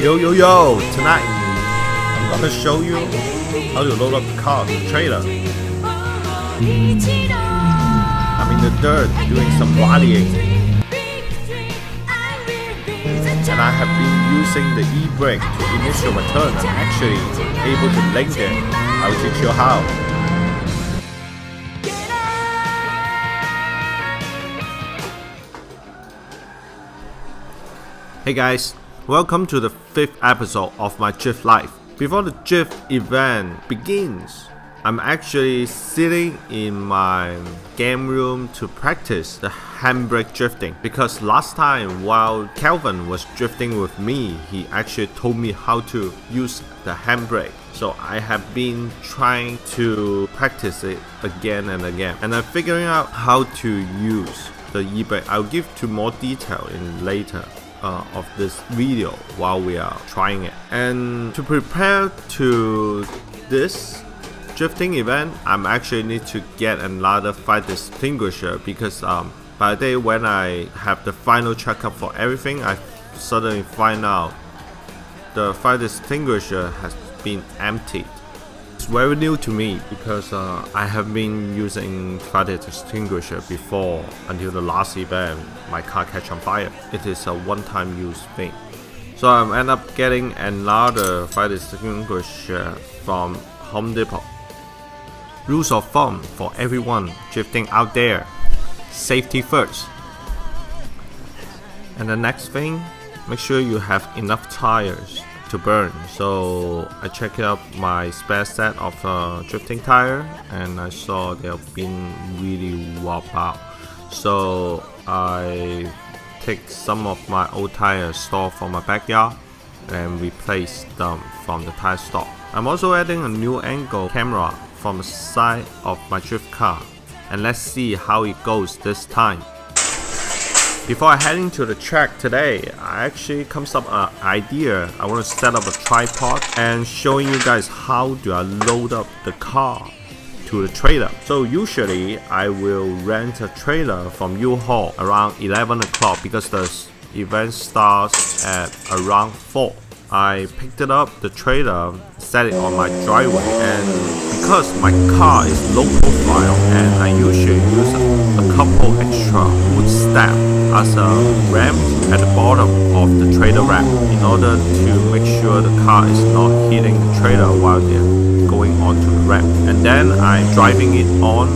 Yo, tonight I'm gonna show you how to load up the car to the trailer. I'm in the dirt doing some bodying, and I have been using the e-brake to initiate my turn. I'm actually able to link it. I'll teach you how. Hey guys, welcome to the 5th episode of my drift life. Before the drift event begins, I'm actually sitting in my game room to practice the handbrake drifting, because last time while Calvin was drifting with me, he actually told me how to use the handbrake. So I have been trying to practice it again and again, and I'm figuring out how to use the e-brake. I'll give to more detail in later of this video while we are trying it. And to prepare to this drifting event, I'm actually need to get another fire extinguisher, because by the day when I have the final checkup for everything, I suddenly find out the fire extinguisher has been emptied. It's very new to me because I have been using fire extinguisher before until the last event my car catch on fire. It is a one-time use thing. So I end up getting another fire extinguisher from Home Depot. Rules of thumb for everyone drifting out there: safety first. And the next thing, make sure you have enough tires to burn. So I checked out my spare set of drifting tire, and I saw they have been really whopped out. So I take some of my old tires stored from my backyard and replace them from the tire stock. I'm also adding a new angle camera from the side of my drift car, and let's see how it goes this time. Before I head into the track today, I actually comes up an idea. I want to set up a tripod and showing you guys how do I load up the car to the trailer. So usually I will rent a trailer from U-Haul around 11 o'clock because the event starts at around 4. I picked it up, the trailer, set it on my driveway, and because my car is low profile and I usually use a couple extra wood stab as a ramp at the bottom of the trailer ramp in order to make sure the car is not hitting the trailer while they're going onto the ramp. And then I'm driving it on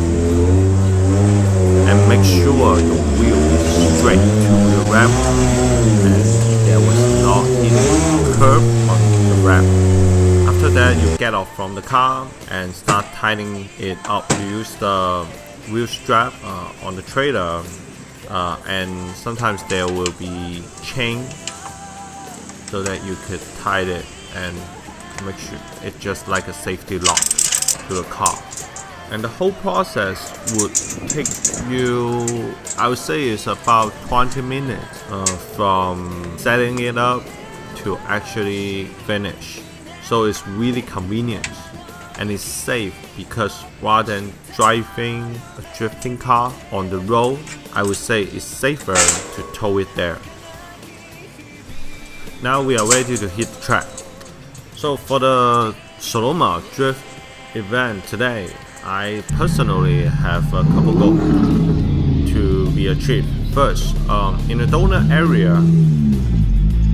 and make sure the wheel is straight to the ramp and there was not hitting the curb on the ramp. After that, you get off from the car and start tightening it up. You use the wheel strap on the trailer, and sometimes there will be chain so that you could tie it and make sure it's just like a safety lock to the car. And the whole process would take you, I would say, it's about 20 minutes from setting it up to actually finish. So it's really convenient and it's safe, because rather than driving a drifting car on the road, I would say it's safer to tow it there. Now we are ready to hit the track. So for the Sonoma Drift Event today, I personally have a couple goals to be achieved. First, in the donut area,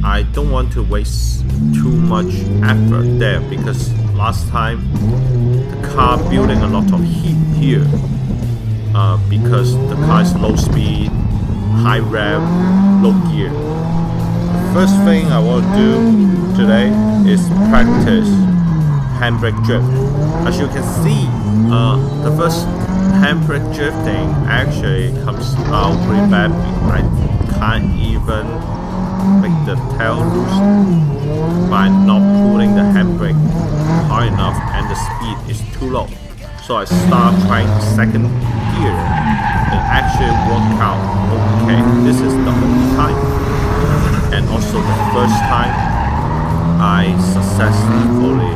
I don't want to waste too much effort there, because last time the car building a lot of heat here because the car is low speed, high rev, low gear. The first thing I want to do today is practice handbrake drift. As you can see, the first handbrake drifting actually comes out pretty badly. I can't even make the tail loose by not pulling the handbrake hard enough, and the speed is too low. So I start trying second gear. It actually worked out okay. This is the only time, and also the first time I successfully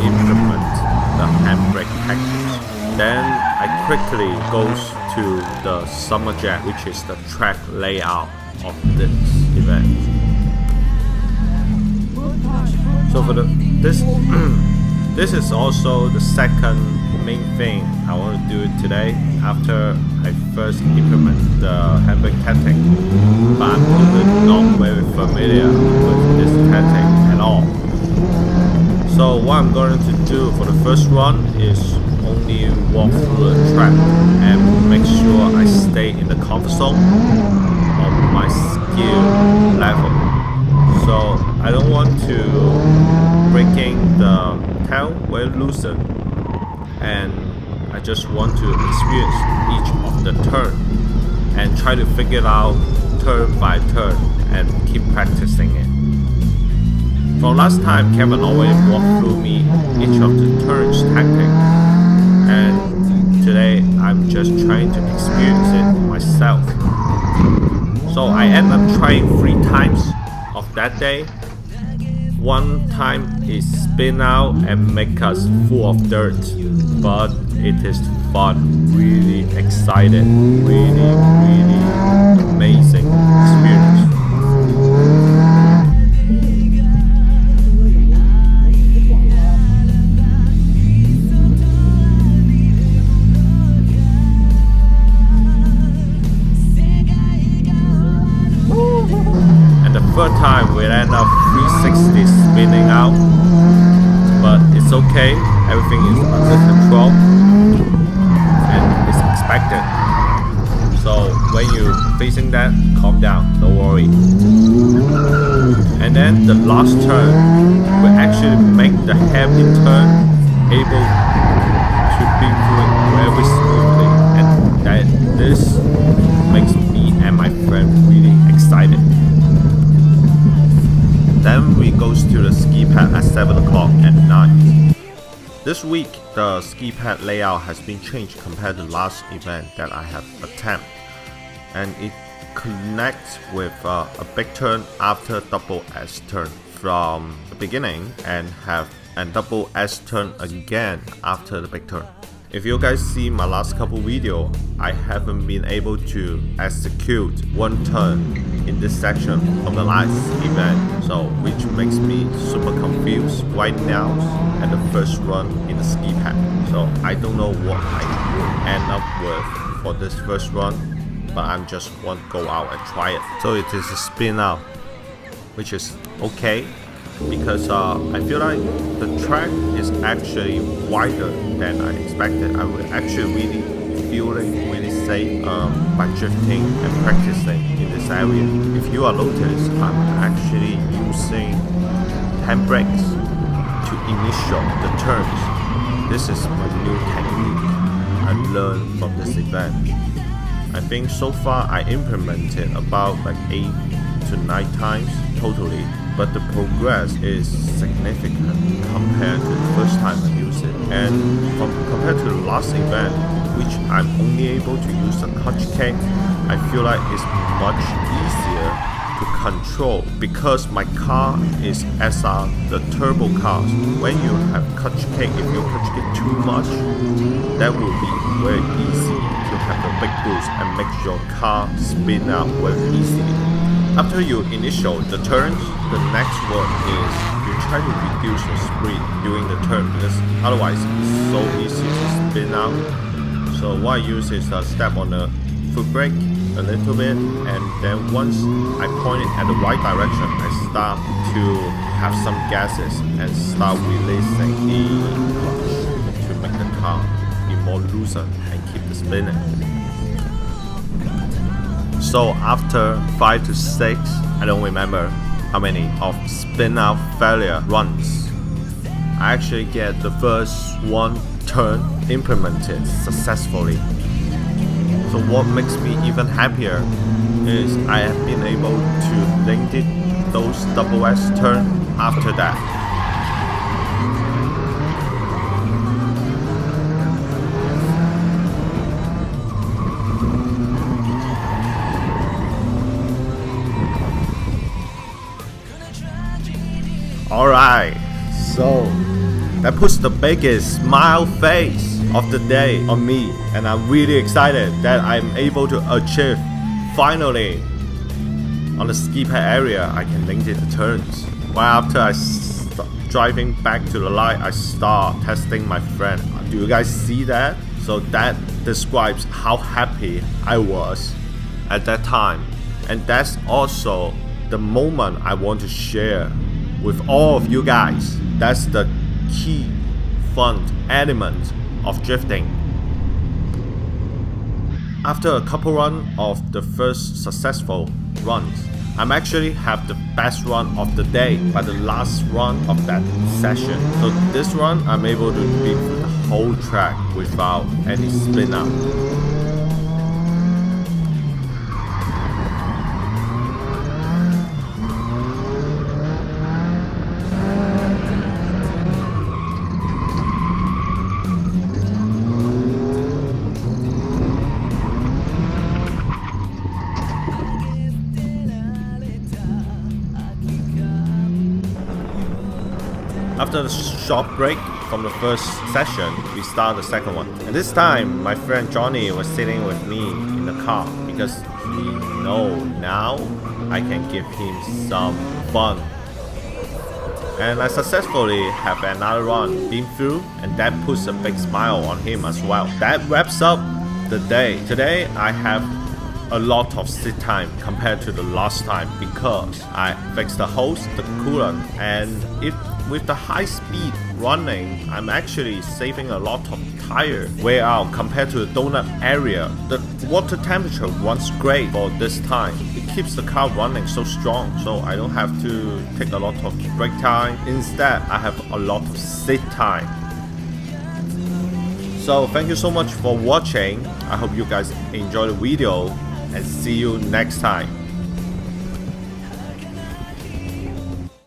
implement the handbrake package. Then I quickly goes to the summer jam, which is the track layout of this event. So for this this is also the second main thing I want to do today after I first implement the handbrake tactic, but I'm totally not very familiar with this tactic at all. So what I'm going to do for the first run is only walk through the track and make sure I stay in the comfort zone of my skill level. So I don't want to breaking the tail very loosen, and I just want to experience each of the turn and try to figure out turn by turn and keep practicing it. From last time, Kevin always walked through me each of the turns tactic, and today I'm just trying to experience it myself. So I end up trying 3 times of that day. One time is spin out and make us full of dirt, but it is fun, really excited, really amazing experience. And the third time we end up 360 spinning out, but it's okay, everything is under control and it's expected. So when you're facing that, calm down, don't worry. And then the last turn, we actually make the hairpin turn able to be doing very smoothly, and this makes me and my friend really excited. Then we goes to the ski pad at 7 o'clock at night. This week, the ski pad layout has been changed compared to last event that I have attempted, and it connects with a big turn after double S turn from the beginning and have a double S turn again after the big turn. If you guys see my last couple videos, I haven't been able to execute one turn in this section from the last event, so which makes me super confused right now at the first run in the ski pad. So I don't know what I will end up with for this first run, but I'm just want to go out and try it. So it is a spin out, which is okay, because I feel like the track is actually wider than I expected. I was actually really feeling really safe by drifting and practicing in this area. If you are noticed, I'm actually using handbrakes to initiate the turns. This is my new technique I learned from this event. I think so far I implemented about like 8 to 9 times totally, but the progress is significant compared to the first time I used it. And compared to the last event, which I'm only able to use a clutch kick, I feel like it's much easier to control because my car is SR, the turbo cars. When you have clutch kick, if you clutch kick too much, that will be very easy to have a big boost and make your car spin out very easily. After you initiate the turns, the next one is you try to reduce your speed during the turn, because otherwise it's so easy to spin out. So what I use is step on the foot brake a little bit, and then once I point it at the right direction, I start to have some gases and start releasing the clutch to make the car be more looser and keep the spinning. So after 5 to 6, I don't remember how many of spin out failure runs, I actually get the first one turn implemented successfully. So what makes me even happier is I have been able to link it those double S turn after that. Alright, so that puts the biggest smile face of the day on me, and I'm really excited that I'm able to achieve finally on the ski pad area I can link it the turns. Right after driving back to the light, I start testing my friend. Do you guys see that? So that describes how happy I was at that time. And that's also the moment I want to share with all of you guys. That's the key fun element of drifting. After a couple runs of the first successful runs, I'm actually have the best run of the day by the last run of that session. So this run, I'm able to beat through the whole track without any spin out. After the short break from the first session, we start the second one. And this time, my friend Johnny was sitting with me in the car because he knows now I can give him some fun. And I successfully have another run been through, and that puts a big smile on him as well. That wraps up the day. Today, I have a lot of sit time compared to the last time because I fixed the hose, the coolant, and with the high speed running, I'm actually saving a lot of tire wear out compared to the donut area. The water temperature runs great for this time. It keeps the car running so strong, so I don't have to take a lot of brake time. Instead, I have a lot of sit time. So thank you so much for watching. I hope you guys enjoy the video and see you next time.